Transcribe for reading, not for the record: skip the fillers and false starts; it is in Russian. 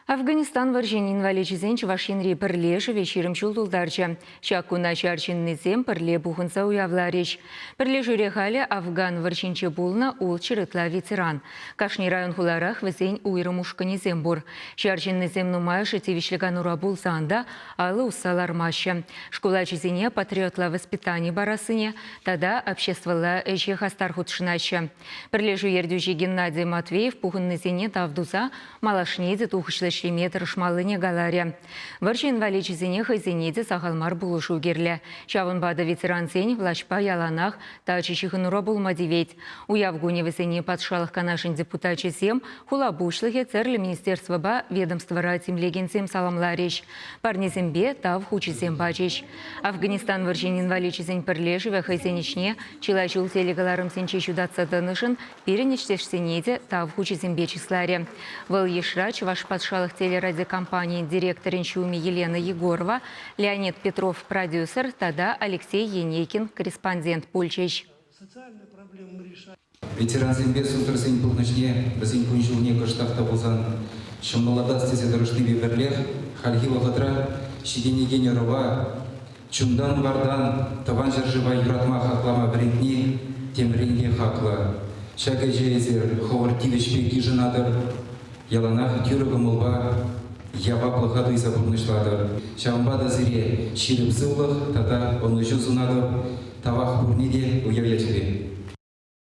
Афганистан варжен инваличизен чувашинри пірлеші вешірім чулдулдарча. Шакуна чарчиннезем пірле бухынса уявлареш. Пірле жүрехалі Афган варшинче булна ул чырытла ветеран. Кашни район хуларах весен уйрым ушканезем бур. Чарчиннезем нумай шетевишліган ура булсанда алы уссалар маща. Школа чизене патриотла воспитание барасыне, тада обществола эше хастар худшынача. Пірле жуердюжи Геннадий Матвеев пухыннезене тавдуза малашнезе тухышлы метр шмалыне галаря. Варчы инваличизене хайзенеде сағалмар булышу керлі. Шавынбады ветеран сен влашпа яланах тачычихын ура булмадивет. Уявгуне весене патшалық канашын депутатчесем хула бушлығы церлі министерства ба ведомствора тимлегенсем саламлареш. Парнезембе тав хучизем бачеш. Афганистан варчын инваличизен пірлежіве хайзенечне чилачыл телегаларым сенче чудатса дынышын перенештешсенеде тав хучизембе числаре. Выл ешрач ваш патшалық телерадиокомпании директорин Шуми Елена Егорова, Леонид Петров, продюсер, тада Алексей Енекин, корреспондент Пульчич. Ветеран Зимбес утрсень пухночне, басень кунчулне коштавта бузан. Шамаладасты зедарышны виберлех, хальхива хатра, щедене генерова, чумдан вардан, таван жержива юратма хаклама брендни, тем ренге хакла. Шага жезер, ховартивич пеки женадыр, яланах тюрыгы молба, яба плохаду и забурнышладыр. Шамбада зыре, ширым сыллых, тата онышу сунадыр, тавах бурниде уявлячылы.